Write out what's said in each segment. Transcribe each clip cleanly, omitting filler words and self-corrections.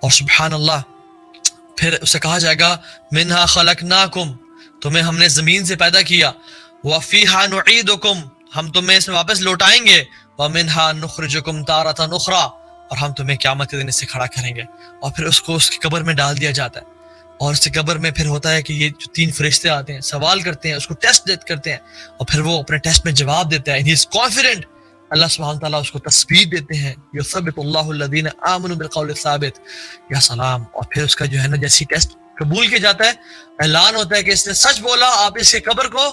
اور سبحان اللہ پھر اسے کہا جائے گا منہا خلقناکم، تمہیں ہم نے زمین سے پیدا کیا، وفیہا نعیدکم، ہم تمہیں اس میں واپس لوٹائیں گے، ومنہا نخرجکم تارۃ اخری، اور ہم تمہیں قیامت کے دن اس سے کھڑا کریں گے۔ اور پھر اس کو اس کی قبر میں ڈال دیا جاتا ہے، اور اس کی قبر میں پھر ہوتا ہے کہ یہ جو 3 فرشتے آتے ہیں، سوال کرتے ہیں، اس کو ٹیسٹ کرتے ہیں، اور پھر وہ اپنے ٹیسٹ میں جواب دیتا ہے، ہی از کانفیڈنٹ۔ اللہ سبحانہ تعالیٰ اس کو تثبیت دیتے ہیں، یثبت اللہ الذین آمنوا بالقول الثابت، یا سلام۔ اور پھر اس کا جو ہے نا جیسی ٹیسٹ قبول کیا جاتا ہے، اعلان ہوتا ہے کہ اس نے سچ بولا، آپ اس کے قبر کو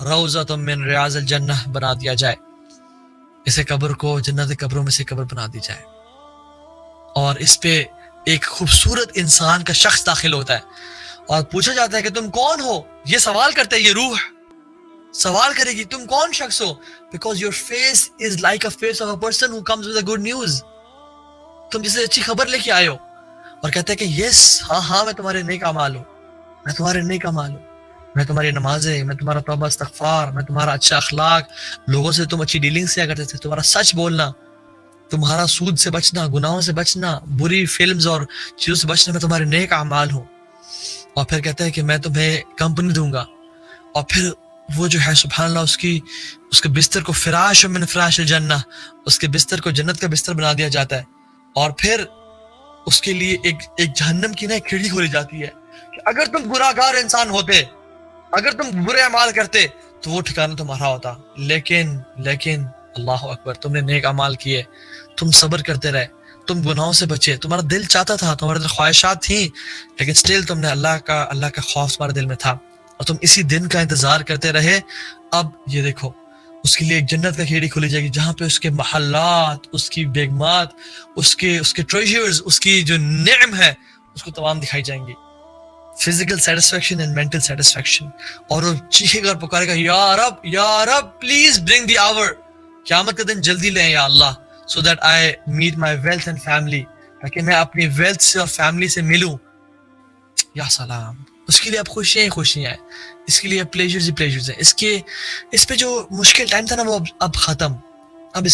روضۃ من ریاض الجنہ بنا دیا جائے، اسے قبر کو جنت کے قبروں میں سے قبر بنا دی جائے، اور اس پہ ایک خوبصورت انسان کا شخص داخل ہوتا ہے، اور پوچھا جاتا ہے کہ تم کون ہو؟ یہ سوال کرتے ہیں، یہ روح سوال کرے گی تم کون شخص ہو؟ Because your face is like a face of a person who comes with a good news, تم جسے اچھی خبر لے کے آئے ہو، اور کہتے ہیں کہ یس، ہاں میں تمہارے نیک اعمال ہوں، میں تمہارے نیک اعمال ہوں، میں تمہاری نمازیں، میں تمہارا توبہ استغفار، میں تمہارا اچھا اخلاق، لوگوں سے تم اچھی ڈیلنگ کیا کرتے تھے، تمہارا سچ بولنا، تمہارا سود سے بچنا، گناہوں سے بچنا، بری فلمز اور چیزوں سے بچنا، میں تمہارے نیک اعمال ہوں۔ اور پھر کہتا ہے کہ میں تمہیں کمپنی دوں گا، اور پھر وہ جو ہے سبحان اللہ اس کے بستر کو فراش من فراش الجنہ، اس کے بستر کو جنت کا بستر بنا دیا جاتا ہے، اور پھر اس کے لیے ایک جہنم کی نا ایک کھڑکی کھولی جاتی ہے کہ اگر تم گناہگار انسان ہوتے، اگر تم برے اعمال کرتے تو وہ ٹھکانہ تمہارا ہوتا، لیکن اللہ اکبر، تم نے نیک اعمال کیے، تم صبر کرتے رہے، تم گناہوں سے بچے، تمہارا دل چاہتا تھا، تمہارے دل خواہشات تھیں، لیکن سٹل تم نے اللہ کا خوف تمہارے دل میں تھا، اور تم اسی دن کا انتظار کرتے رہے۔ اب یہ دیکھو اس کے لیے ایک جنت کا کھیڑی کھولی جائے گی جہاں پہ اس کے محلات، اس کی بیگمات، اس کے ٹریجرز، اس کی جو نعم ہے اس کو تمام دکھائی جائیں گی، physical satisfaction and mental satisfaction, اور وہ چیخے گا، پکارے گا، یا رب پلیز برنگ دی آور، قیامت کا دن جلدی لیں یا اللہ، so that I meet my wealth and family, تاکہ میں اپنی ویلتھ سے اور فیملی سے ملوں۔ یا سلام، اس کے لیے اب خوشیاں ہیں، اس کے لیے اب پلیجرز ہی پلیجرز ہیں، اس پہ جو مشکل ٹائم تھا نا وہ اب ختم، اب اس